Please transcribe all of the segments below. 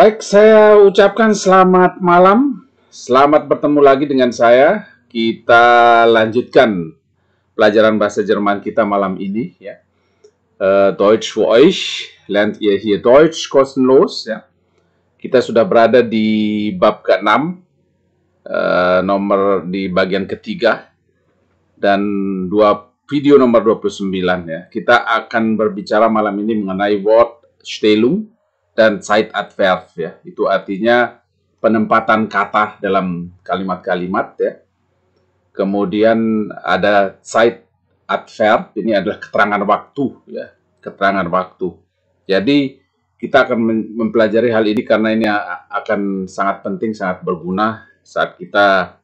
Baik, saya ucapkan selamat malam. Selamat bertemu lagi dengan saya. Kita lanjutkan pelajaran bahasa Jerman kita malam ini. Ya. Deutsch für euch. Lernt ihr hier Deutsch kostenlos. Ya. Kita sudah berada di bab ke-6. Nomor di bagian ketiga. Dan video nomor 29. Ya. Kita akan berbicara malam ini mengenai Wortstellung dan Zeitadverb, ya. Itu artinya penempatan kata dalam kalimat-kalimat, ya. Kemudian ada Zeitadverb, ini adalah keterangan waktu, ya. Keterangan waktu. Jadi kita akan mempelajari hal ini karena ini akan sangat penting, sangat berguna saat kita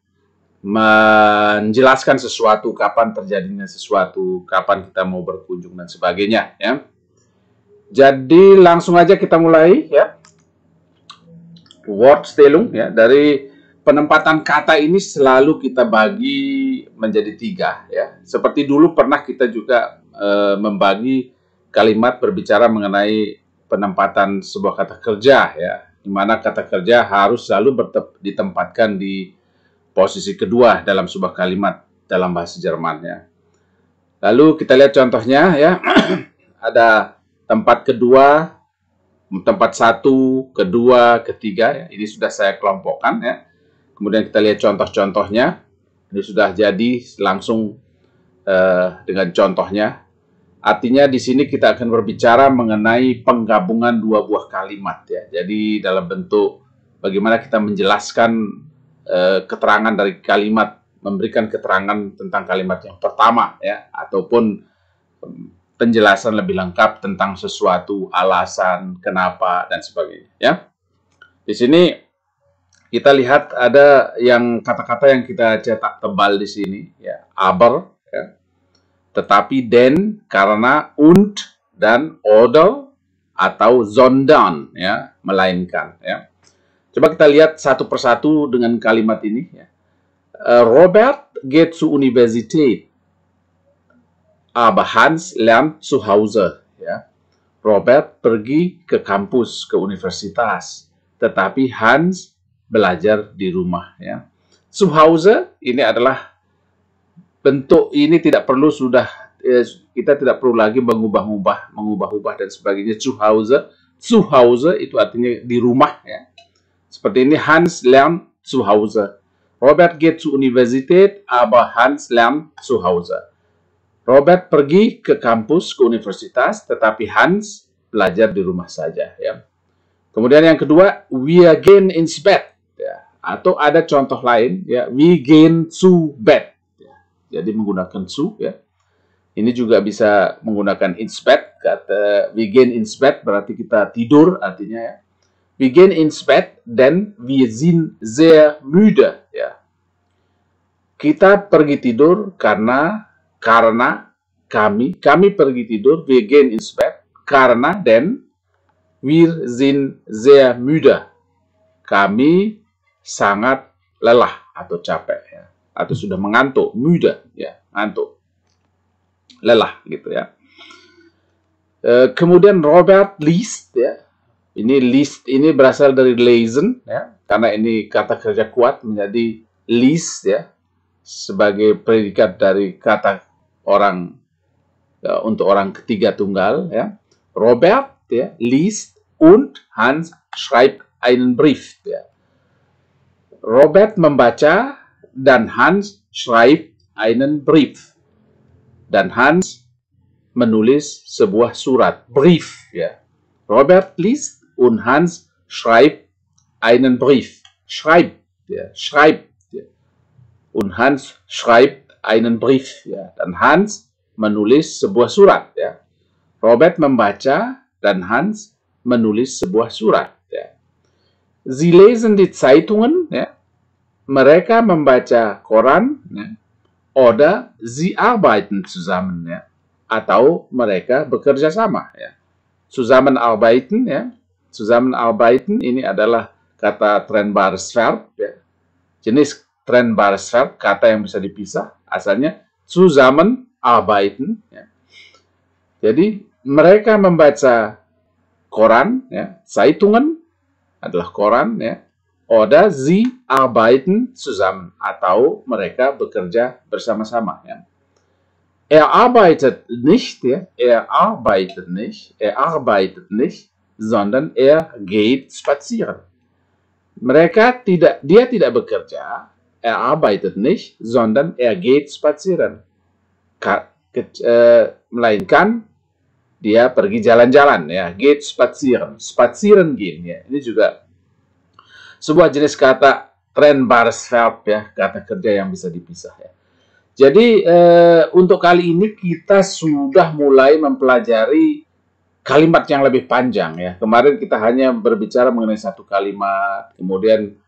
menjelaskan sesuatu, kapan terjadinya sesuatu, kapan kita mau berkunjung dan sebagainya, ya. Jadi langsung aja kita mulai, ya. Wortstellung, ya. Dari penempatan kata ini selalu kita bagi menjadi 3, ya. Seperti dulu pernah kita juga membagi kalimat berbicara mengenai penempatan sebuah kata kerja, ya. Di mana kata kerja harus selalu ditempatkan di posisi kedua dalam sebuah kalimat dalam bahasa Jerman, ya. Lalu kita lihat contohnya, ya. Ada tempat kedua, tempat 1, kedua, ketiga, ya. Ini sudah saya kelompokkan, ya. Kemudian kita lihat contoh-contohnya. Ini sudah jadi langsung dengan contohnya. Artinya di sini kita akan berbicara mengenai penggabungan dua buah kalimat, ya. Jadi dalam bentuk bagaimana kita menjelaskan keterangan dari kalimat, memberikan keterangan tentang kalimat yang pertama, ya, ataupun penjelasan lebih lengkap tentang sesuatu, alasan, kenapa, dan sebagainya, ya. Di sini kita lihat ada yang kata-kata yang kita cetak tebal di sini, ya. Aber, ya. Tetapi, den, karena, und, dan, oder, atau sondern, ya, melainkan, ya. Coba kita lihat satu persatu dengan kalimat ini, ya. Robert geht zur Universität. Aber Hans lernt zu Hause, ya. Robert pergi ke kampus, ke universitas, tetapi Hans belajar di rumah, ya. Zu Hause ini adalah bentuk ini tidak perlu kita tidak perlu lagi mengubah-ubah dan sebagainya. Zu Hause itu artinya di rumah, ya. Seperti ini, Hans lernt zu Hause. Robert geht zur Universität, aber Hans lernt zu Hause. Robert pergi ke kampus, ke universitas, tetapi Hans belajar di rumah saja, ya. Kemudian yang kedua, wir gehen ins Bett, ya. Atau ada contoh lain, ya, wir gehen zu Bett, ya. Jadi menggunakan zu, ya. Ini juga bisa menggunakan ins Bett. Kata wir gehen ins Bett berarti kita tidur, artinya, ya. Wir gehen ins Bett, denn wir sind sehr müde, ya. Kita pergi tidur karena kami pergi tidur, wir gehen ins Bett, karena, denn, wir sind sehr müde. Kami sangat lelah atau capek, ya. Atau sudah mengantuk, müde, ya, ngantuk. Lelah, gitu, ya. Kemudian Robert liest, ya. Ini liest ini berasal dari lesen, ya. Karena ini kata kerja kuat menjadi liest, ya. Sebagai predikat dari kata orang, ya, untuk orang ketiga tunggal, ya. Robert, ya, liest und Hans schreibt einen Brief, ya. Robert membaca dan Hans schreibt einen Brief. Dan Hans menulis sebuah surat, Brief, ya. Robert liest und Hans schreibt einen Brief. Schreibt, ya, schreibt. Und Hans schreibt einen Brief, ya. Dan Hans menulis sebuah surat, ya. Robert membaca dan Hans menulis sebuah surat, ya. Sie lesen die Zeitungen, ya. Mereka membaca koran, ya. Oder sie arbeiten zusammen, ya. Atau mereka bekerja sama, ya. Zusammenarbeiten, ya. Zusammenarbeiten ini adalah kata trennbares Verb, ya. Jenis trennbares Verb, kata yang bisa dipisah, asalnya zusammenarbeiten, ya. Jadi mereka membaca koran, ya, Zeitungen, adalah koran ya. Oder sie arbeiten zusammen, atau mereka bekerja bersama-sama ya. Er arbeitet nicht, ya. Er arbeitet nicht, sondern er geht spazieren. Dia tidak bekerja, er arbeitet nicht, sondern er geht spazieren. Melainkan dia pergi jalan-jalan ya, geht spazieren, spazieren gehen ya. Ini juga sebuah jenis kata trennbares verb ya, kata kerja yang bisa dipisah ya. Jadi untuk kali ini kita sudah mulai mempelajari kalimat yang lebih panjang ya. Kemarin kita hanya berbicara mengenai satu kalimat, kemudian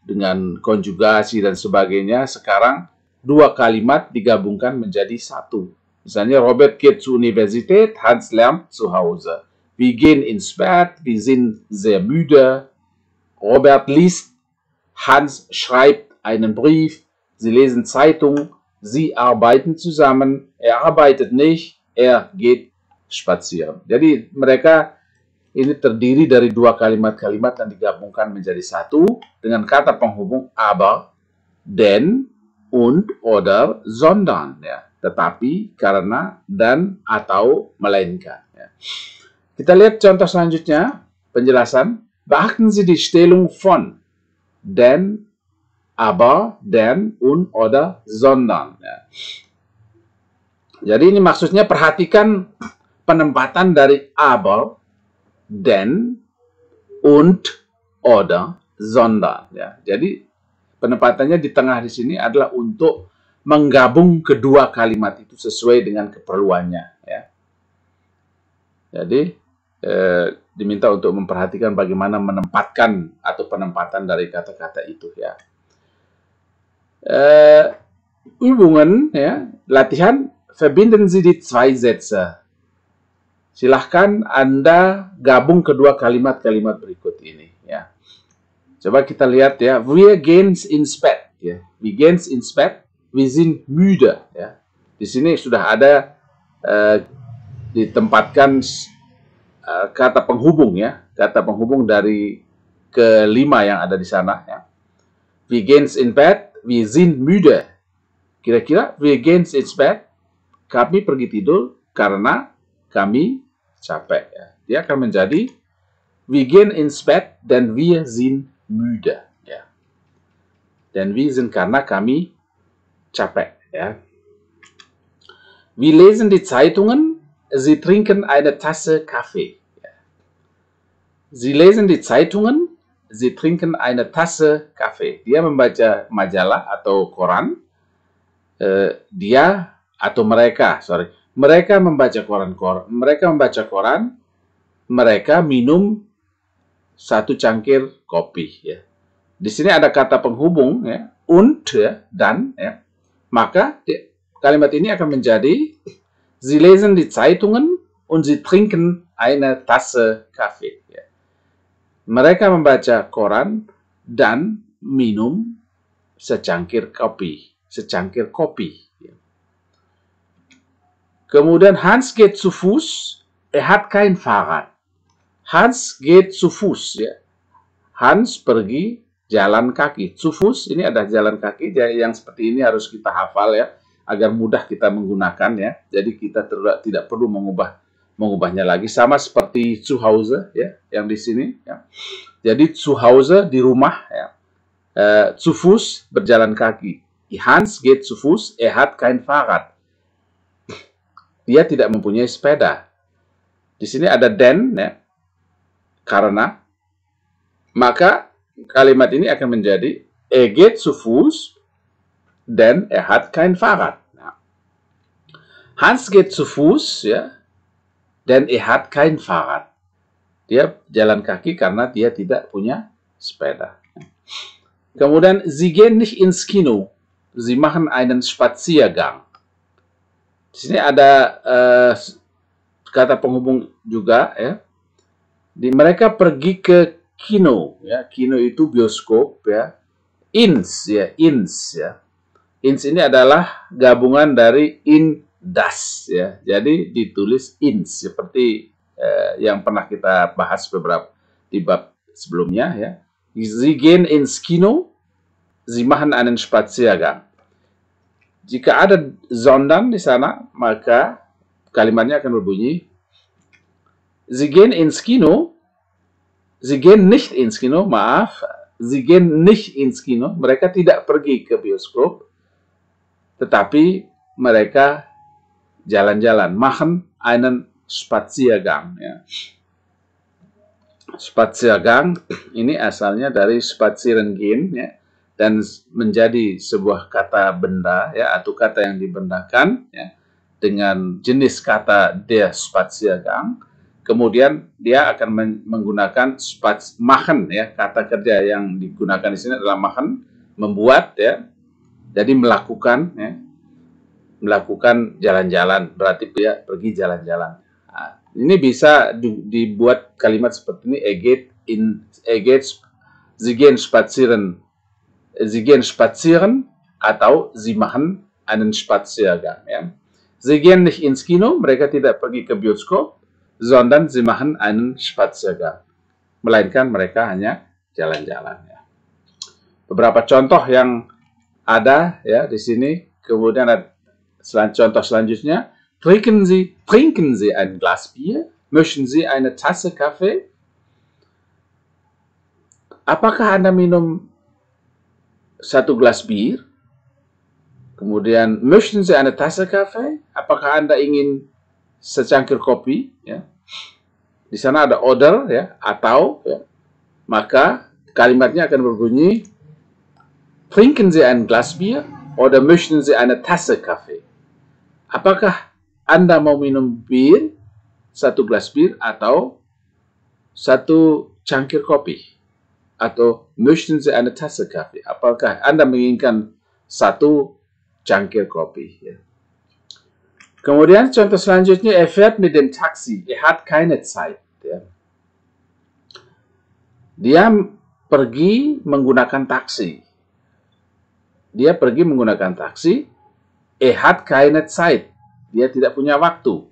dengan konjugasi dan sebagainya. Sekarang dua kalimat digabungkan menjadi satu. Misalnya Robert geht zur Universität, Hans lernt zu Hause. Wir gehen ins Bett, wir sind sehr müde. Robert liest, Hans schreibt einen Brief. Sie lesen Zeitung, sie arbeiten zusammen, er arbeitet nicht, er geht spazieren. Jadi mereka ini terdiri dari dua kalimat-kalimat yang digabungkan menjadi satu dengan kata penghubung aber, denn, und, oder, sondern. Ya. Tetapi, karena, dan, atau, melainkan. Ya. Kita lihat contoh selanjutnya, penjelasan. Beachten Sie die Stellung von, denn, aber, denn, und, oder, sondern. Ya. Jadi ini maksudnya perhatikan penempatan dari aber, denn, und, oder, sondern. Ya. Jadi penempatannya di tengah di sini adalah untuk menggabung kedua kalimat itu sesuai dengan keperluannya. Ya. Jadi diminta untuk memperhatikan bagaimana menempatkan atau penempatan dari kata-kata itu. Ya. Übungen, ya, latihan, verbinden Sie die zwei Sätze. Silahkan Anda gabung kedua kalimat-kalimat berikut ini. Ya. Coba kita lihat ya. Wir gehen ins Bett. Ya. Wir gehen ins Bett. Wir sind müde. Ya. Di sini sudah ada ditempatkan kata penghubung ya. Kata penghubung dari kelima yang ada di sana. Ya. Wir gehen ins Bett. Wir sind müde. Kira-kira wir gehen ins Bett. Kami pergi tidur karena kami capek. Ya. Dia akan menjadi wir gehen ins Bett, denn wir sind müde. Ya. Dan wir sind karena kami capek. Ya. Wir lesen die Zeitungen, Sie trinken eine Tasse Kaffee. Ja. Sie lesen die Zeitungen, Sie trinken eine Tasse Kaffee. Dia membaca majalah atau koran. Dia atau mereka, mereka membaca koran. Mereka minum satu cangkir kopi. Ya. Di sini ada kata penghubung, ya, und, ya, dan, ya. Maka kalimat ini akan menjadi Sie lesen die Zeitungen und Sie trinken eine Tasse Kaffee. Ya. Mereka membaca koran dan minum secangkir kopi. Ya. Kemudian Hans geht zu Fuß, hat kein Fahrrad. Hans geht zu Fuß. Ya. Hans pergi jalan kaki. Zu Fuß ini ada jalan kaki yang seperti ini harus kita hafal ya, agar mudah kita menggunakan ya. Jadi kita tidak perlu mengubahnya lagi. Sama seperti zu Hause ya, yang di sini. Ya. Jadi zu Hause di rumah ya. Zu Fuß berjalan kaki. Hans geht zu Fuß, hat kein Fahrrad. Dia tidak mempunyai sepeda. Di sini ada denn, ya, karena. Maka kalimat ini akan menjadi geht zu Fuß, denn hat kein Fahrrad. Nah. Hans geht zu Fuß, ya, denn hat kein Fahrrad. Dia jalan kaki karena dia tidak punya sepeda. Kemudian Sie gehen nicht ins Kino, Sie machen einen Spaziergang. Di sini ada kata penghubung juga ya. Mereka pergi ke kino ya. Kino itu bioskop ya. Ins ya. Ins ini adalah gabungan dari in das ya. Jadi ditulis ins seperti yang pernah kita bahas di bab sebelumnya, ya. Sie gehen ins Kino, Sie machen einen Spaziergang. Jika ada sondern di sana, maka kalimatnya akan berbunyi, Sie gehen ins Kino, Sie gehen nicht ins Kino, maaf, Sie gehen nicht ins Kino, mereka tidak pergi ke bioskop, tetapi mereka jalan-jalan, machen einen Spaziergang, ya. Spaziergang ini asalnya dari spazieren gehen, ya, dan menjadi sebuah kata benda, ya, atau kata yang dibendakan, ya, dengan jenis kata der Spaziergang. Kemudian dia akan menggunakan machen, ya, kata kerja yang digunakan di sini adalah machen, membuat, ya, jadi melakukan, ya, melakukan jalan-jalan, berarti dia pergi jalan-jalan. Nah, ini bisa dibuat kalimat seperti ini, Sie gehen spazieren, atau Sie machen einen Spaziergang, ya. Sie gehen nicht ins Kino, mereka tidak pergi ke bioskop, sondern Sie machen einen Spaziergang, melainkan mereka hanya jalan-jalan, ya. Beberapa contoh yang ada, ya, di sini. Kemudian ada contoh selanjutnya, Trinken Sie ein Glas Bier? Möchten Sie eine Tasse Kaffee? Apakah Anda minum satu gelas bir? Kemudian, möchten Sie eine Tasse Kaffee? Apakah Anda ingin secangkir kopi? Ya. Di sana ada oder, ya, atau, ya. Maka kalimatnya akan berbunyi, Trinken Sie ein Glas Bier? Oder möchten Sie eine Tasse Kaffee? Apakah Anda mau minum bir, satu gelas bir, atau satu cangkir kopi? Atau möchten Sie eine Tasse Kaffee? Apakah Anda menginginkan satu cangkir kopi? Ya. Kemudian contoh selanjutnya, fährt mit dem Taxi, hat keine Zeit. Ya. Dia pergi menggunakan taksi. Dia pergi menggunakan taksi, hat keine Zeit. Dia tidak punya waktu.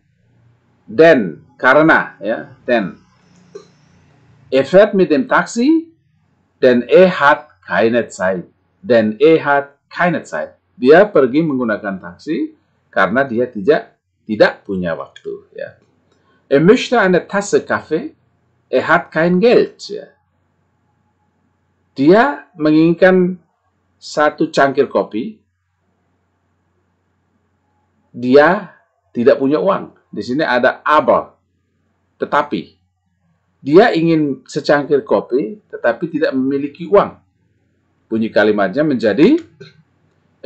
Denn, karena, ya, denn. Fährt mit dem Taxi, denn hat keine Zeit. Denn hat keine Zeit. Dia pergi menggunakan taksi karena dia tidak punya waktu, ya. Möchte eine Tasse Kaffee, hat kein Geld, ya. Dia menginginkan satu cangkir kopi, dia tidak punya uang. Di sini ada aber, tetapi. Dia ingin secangkir kopi, tetapi tidak memiliki uang. Bunyi kalimatnya menjadi,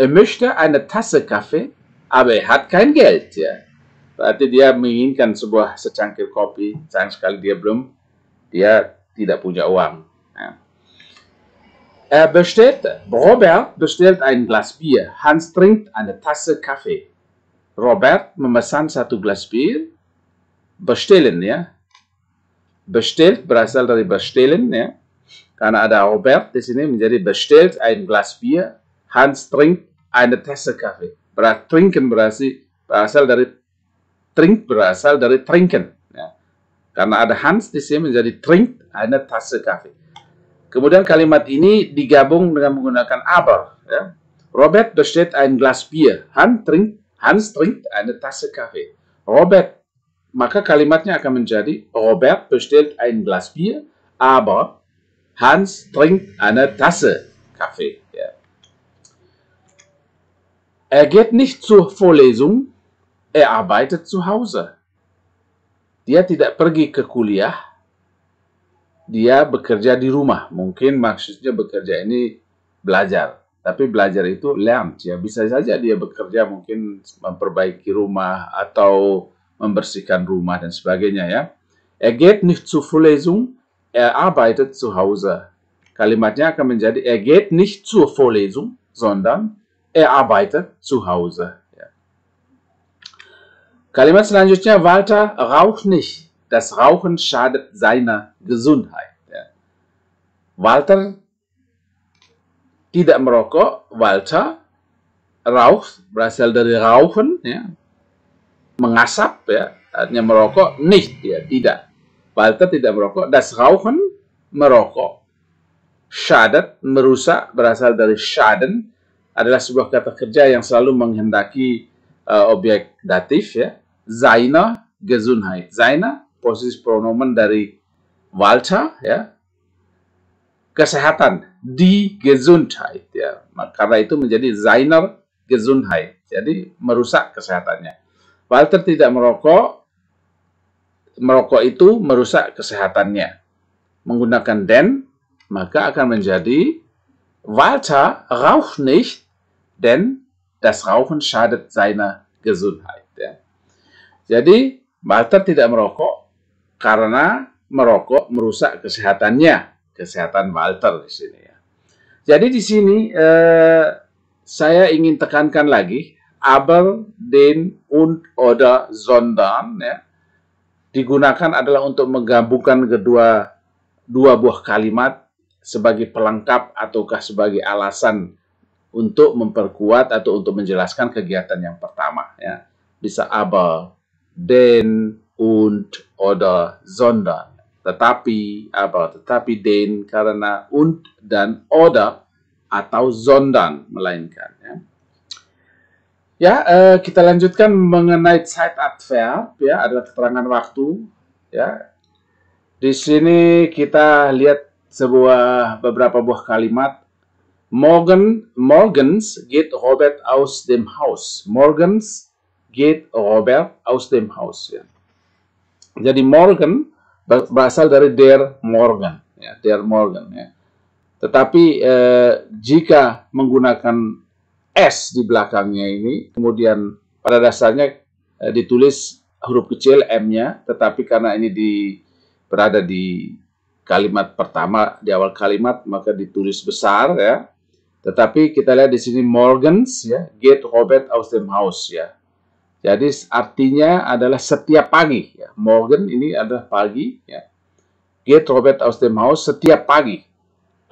möchte eine Tasse Kaffee, aber hat kein Geld. Ya. Berarti dia menginginkan sebuah secangkir kopi, sayang sekali dia tidak punya uang. Ya. Robert bestellt ein Glas Bier, Hans trinkt eine Tasse Kaffee. Robert memesan satu gelas bir, bestellen, ya. Bestellt berasal dari bestellen, ya. Karena ada Robert di sini menjadi bestellt ein Glas Bier, Hans trinkt eine Tasse Kaffee. Trinken berasal dari trinken, ya. Karena ada Hans di sini menjadi trinkt eine Tasse Kaffee. Kemudian kalimat ini digabung dengan menggunakan aber, ya. Robert bestellt ein Glas Bier, Hans trinkt eine Tasse Kaffee. Maka kalimatnya akan menjadi, Robert bestellt ein Glas Bier, aber Hans trinkt eine Tasse Kaffee. Ja. Er geht nicht zur Vorlesung, er arbeitet zu Hause. Dia tidak pergi ke kuliah, dia bekerja di rumah. Mungkin maksudnya bekerja ini belajar. Tapi belajar itu lernt, ya. Bisa saja dia bekerja mungkin memperbaiki rumah atau membersihkan rumah dan sebagainya, ya. Er geht nicht zur Vorlesung, er arbeitet zu Hause. Kalimatnya akan menjadi, er geht nicht zur Vorlesung, sondern er arbeitet zu Hause. Ya. Kalimat selanjutnya, Walter raucht nicht. Das Rauchen schadet seiner Gesundheit. Ya. Walter tidak merokok. Walter raucht berasal dari rauchen, ya, mengasap, ya, artinya merokok, nicht, ya, tidak. Walter tidak merokok. Das Rauchen merokok. Schadet, merusak, berasal dari schaden, adalah sebuah kata kerja yang selalu menghendaki objek datif, ya. Seiner Gesundheit. Seiner, posisi pronomen dari Walter, ya. Kesehatan, die Gesundheit, ya. Karena itu menjadi seiner Gesundheit. Jadi merusak kesehatannya. Walter tidak merokok. Merokok itu merusak kesehatannya. Menggunakan den, maka akan menjadi Walter raucht nicht, denn das Rauchen schadet seiner Gesundheit. Ya. Jadi Walter tidak merokok karena merokok merusak kesehatannya, kesehatan Walter di sini. Ya. Jadi di sini saya ingin tekankan lagi, aber, den, und, oder, sondern, ya, digunakan adalah untuk menggabungkan dua buah kalimat sebagai pelengkap ataukah sebagai alasan untuk memperkuat atau untuk menjelaskan kegiatan yang pertama. Ya. Bisa aber, den, und, oder, sondern. Tetapi, aber, tetapi, den, karena, und, dan, oder, atau sondern, melainkan. Ya. Kita lanjutkan mengenai Zeitadverb, ya, adalah keterangan waktu, ya. Di sini kita lihat beberapa buah kalimat. Morgens geht Robert aus dem Haus. Morgens geht Robert aus dem Haus. Ya. Jadi morgen berasal dari der Morgen, ya, der Morgen. Ya. Tetapi jika menggunakan S di belakangnya ini, kemudian pada dasarnya ditulis huruf kecil M-nya, tetapi karena ini berada di kalimat pertama, di awal kalimat, maka ditulis besar, ya. Tetapi kita lihat di sini morgens, ya, geht Robert aus dem Haus, ya. Jadi artinya adalah setiap pagi, ya. Morgen ini adalah pagi, ya. Geht Robert aus dem Haus setiap pagi.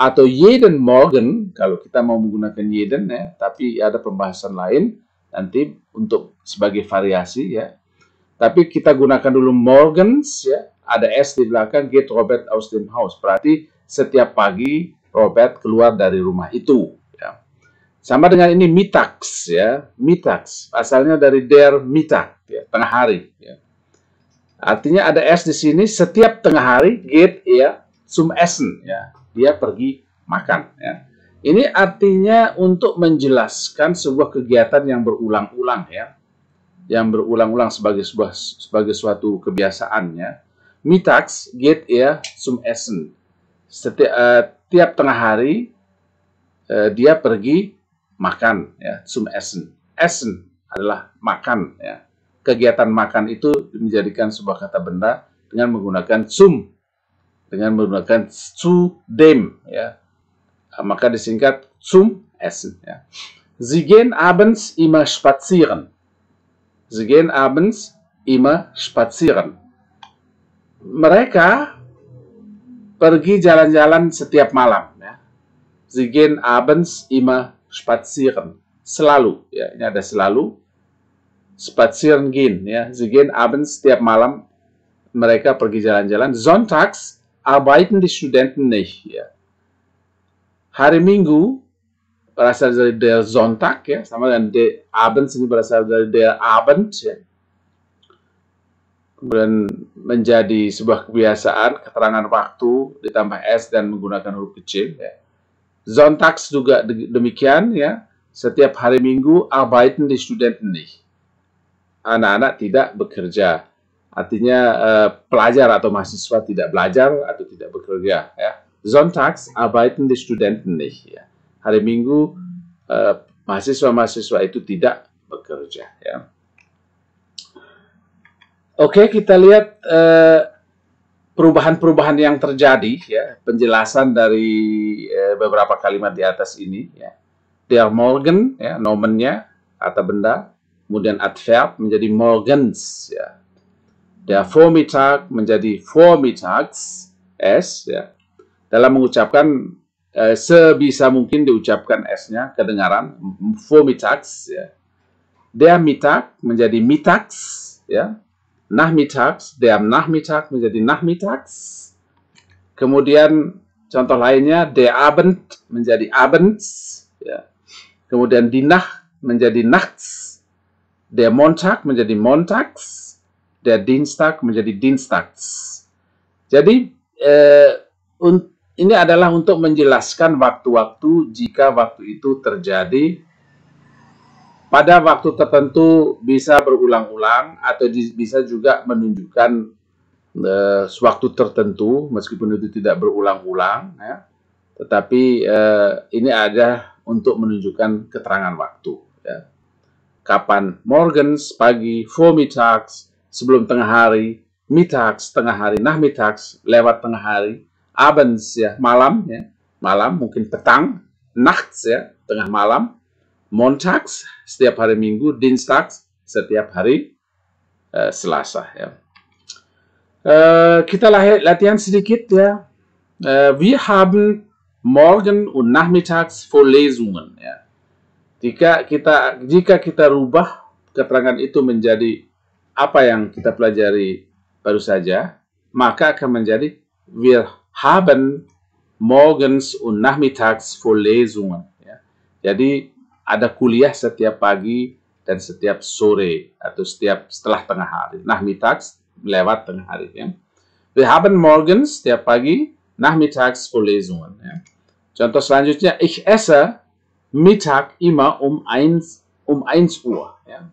Atau jeden Morgen, kalau kita mau menggunakan jeden, ya, tapi ada pembahasan lain nanti untuk sebagai variasi, ya. Tapi kita gunakan dulu morgens, ya, ada S di belakang, geht Robert aus dem Haus. Berarti setiap pagi Robert keluar dari rumah itu. Ya. Sama dengan ini mittags, ya, mittags, asalnya dari der Mittag, ya, tengah hari. Ya. Artinya ada S di sini, setiap tengah hari geht, ya, zum Essen, ya. Dia pergi makan. Ya. Ini artinya untuk menjelaskan sebuah kegiatan yang berulang-ulang, ya, yang berulang-ulang sebagai suatu kebiasaan. Ya. Mittags geht er zum Essen. Tiap tengah hari dia pergi makan, ya, zum Essen. Essen adalah makan. Ya. Kegiatan makan itu menjadikan sebuah kata benda dengan menggunakan zum. Dengan menggunakan zu dem, ya, maka disingkat zum Essen. Ya. Sie gehen abends immer spazieren. Sie gehen abends immer spazieren. Mereka pergi jalan-jalan setiap malam. Ya. Sie gehen abends immer spazieren. Selalu, ya, ini ada selalu. Spazieren gehen, ya. Sie gehen abends setiap malam mereka pergi jalan-jalan. Sonntags arbeiten die Studenten nicht. Ya. Hari Minggu berasal dari der Sonntag, ya, sama dengan der Abend ini berasal dari der Abend, ya. Kemudian menjadi sebuah kebiasaan, keterangan waktu ditambah S dan menggunakan huruf kecil. Ya. Sonntags juga demikian, ya. Setiap hari Minggu arbeiten die Studenten nicht. Anak-anak tidak bekerja. Artinya pelajar atau mahasiswa tidak belajar atau tidak bekerja. Ya. Sonntags arbeiten die Studenten nicht. Ya. Hari Minggu mahasiswa-mahasiswa itu tidak bekerja. Ya. Oke, kita lihat perubahan-perubahan yang terjadi. Ya. Penjelasan dari beberapa kalimat di atas ini. Ya. Der Morgen, ya, nomennya, kata benda. Kemudian adverb menjadi morgens. Ya. Der Vormittag menjadi vormittags, S, ya. Dalam mengucapkan sebisa mungkin diucapkan S-nya, kedengaran, vormittags, ya. Der Mittag menjadi mittags, ya. Nachmittags, der Nachmittag menjadi nachmittags. Kemudian contoh lainnya, der Abend menjadi abends, ya. Kemudian die Nacht menjadi nachts, der Montag menjadi montags, der Dienstag menjadi dienstags. Jadi ini adalah untuk menjelaskan waktu-waktu jika waktu itu terjadi pada waktu tertentu, bisa berulang-ulang atau bisa juga menunjukkan sewaktu tertentu meskipun itu tidak berulang-ulang, ya. Tetapi ini ada untuk menunjukkan keterangan waktu, ya. Kapan? Morgens, pagi, vormittags, sebelum tengah hari, mittags, tengah hari, nachmittags, lewat tengah hari, abends, ya, malam, ya, malam, mungkin petang, nachts, ya, tengah malam, montags, setiap hari Minggu, dienstags, setiap hari Selasa, ya. Kita latihan sedikit, ya. Wir haben morgen und nachmittags Vorlesungen, ya. Jika kita rubah keterangan itu menjadi apa yang kita pelajari baru saja, maka akan menjadi wir haben morgens und nachmittags Vorlesungen, ya. Jadi ada kuliah setiap pagi dan setiap sore atau setelah tengah hari. Nachmittags lewat tengah hari, ya. Wir haben morgens setiap pagi, nachmittags Vorlesungen, ya. Contoh selanjutnya, ich esse Mittag immer um 1 Uhr. Ya.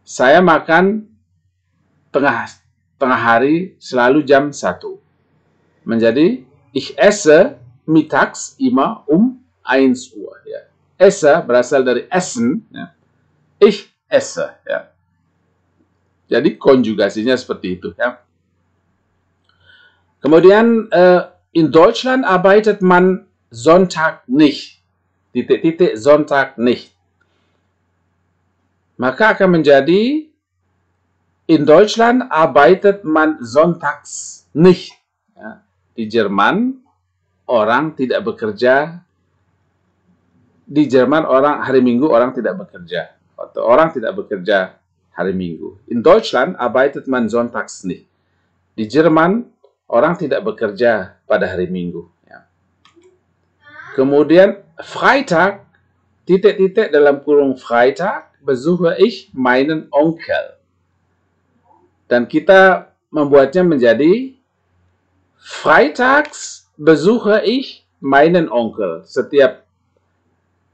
Saya makan tengah hari selalu jam 1. Menjadi ich esse mittags immer um 1 Uhr. Ya. Esse berasal dari essen. Ya. Ich esse. Ya. Jadi konjugasinya seperti itu. Ya. Kemudian in Deutschland arbeitet man Sonntag nicht. Sonntag nicht. Maka akan menjadi in Deutschland arbeitet man sonntags nicht. Ya. Di Jerman orang tidak bekerja. Di Jerman hari Minggu orang tidak bekerja. Atau orang tidak bekerja hari Minggu. In Deutschland arbeitet man sonntags nicht. Di Jerman orang tidak bekerja pada hari Minggu. Ya. Kemudian Freitag, dalam kurung Freitag, besuche ich meinen Onkel. Dan kita membuatnya menjadi Freitags besuche ich meinen Onkel. Setiap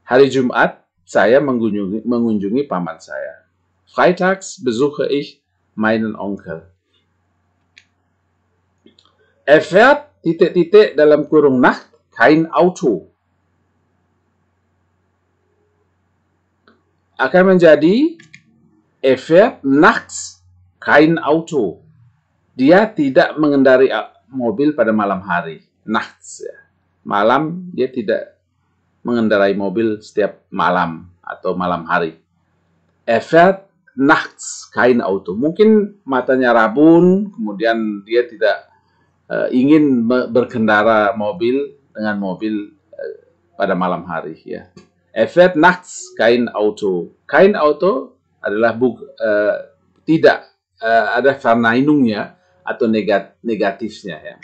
hari Jumat, saya mengunjungi paman saya. Freitags besuche ich meinen Onkel. Er fährt, dalam kurung Nacht, kein Auto. Akan menjadi er fährt nachts kein Auto. Dia tidak mengendarai mobil pada malam hari. Nachts, ya. Malam dia tidak mengendarai mobil setiap malam atau malam hari. Er fährt nachts kein Auto. Mungkin matanya rabun, kemudian dia tidak ingin berkendara dengan mobil pada malam hari, ya. Er fährt nachts kein Auto. Kein Auto adalah tidak ada Verneinungnya atau negatifnya, ya.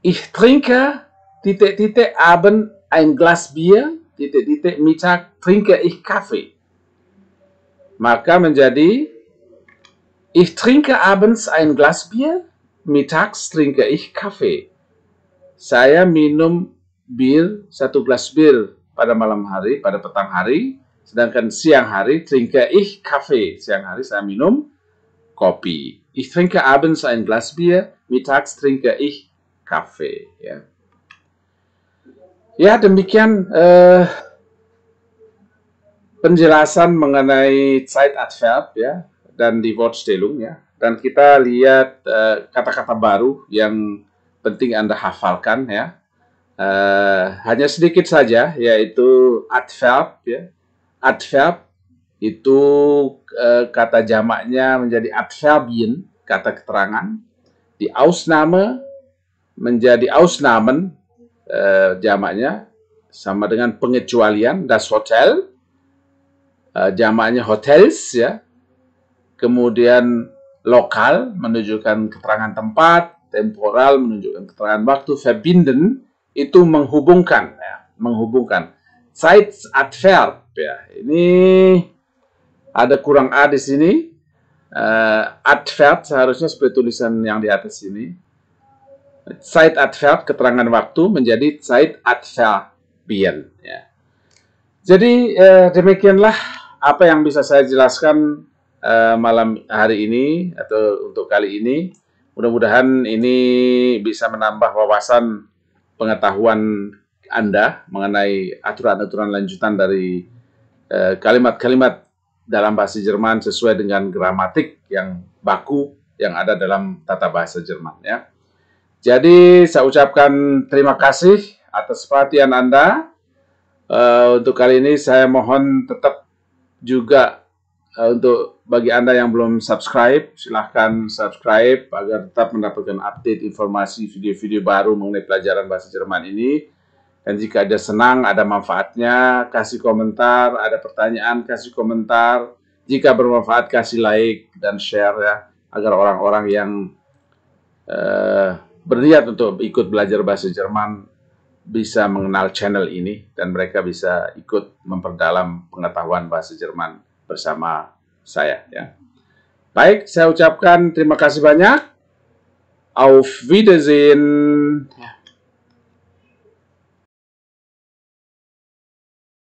Ich trinke Abend ein Glas Bier, Mittag trinke ich Kaffee. Maka menjadi ich trinke abends ein Glas Bier, mittags trinke ich Kaffee. Saya minum satu gelas bir pada malam hari, pada petang hari, sedangkan siang hari trinke ich Kaffee. Siang hari saya minum kopi. Ich trinke abends ein Glas Bier, mittags trinke ich Kaffee. Ya, ya demikian penjelasan mengenai Zeitadverb, ya, dan die Wortstellung, ya. Dan kita lihat kata-kata baru yang penting Anda hafalkan, ya. Hanya sedikit saja, yaitu adverb, ya. Adverb itu kata jamaknya menjadi Adverbien, kata keterangan. Die Ausnahme menjadi Ausnahmen, jamaknya sama dengan pengecualian. Das Hotel, jamaknya hotels, ya. Kemudian lokal menunjukkan keterangan tempat, temporal menunjukkan keterangan waktu, verbinden itu menghubungkan, ya, menghubungkan. Zeitadverb, ya, ini ada kurang a di sini. Adverb seharusnya seperti tulisan yang di atas ini. Zeitadverb keterangan waktu menjadi Zeitadverbien. Ya. Jadi demikianlah apa yang bisa saya jelaskan malam hari ini atau untuk kali ini. Mudah-mudahan ini bisa menambah wawasan pengetahuan Anda mengenai aturan-aturan lanjutan dari kalimat-kalimat dalam bahasa Jerman sesuai dengan gramatik yang baku yang ada dalam tata bahasa Jerman, ya. Jadi saya ucapkan terima kasih atas perhatian Anda. Untuk kali ini saya mohon tetap juga untuk bagi Anda yang belum subscribe, silahkan subscribe agar tetap mendapatkan update informasi video-video baru mengenai pelajaran bahasa Jerman ini. Dan jika ada senang, ada manfaatnya, kasih komentar, ada pertanyaan, kasih komentar. Jika bermanfaat, kasih like dan share, ya, agar orang-orang yang berniat untuk ikut belajar bahasa Jerman bisa mengenal channel ini dan mereka bisa ikut memperdalam pengetahuan bahasa Jerman bersama saya, ya. Baik, saya ucapkan terima kasih banyak. Auf Wiedersehen.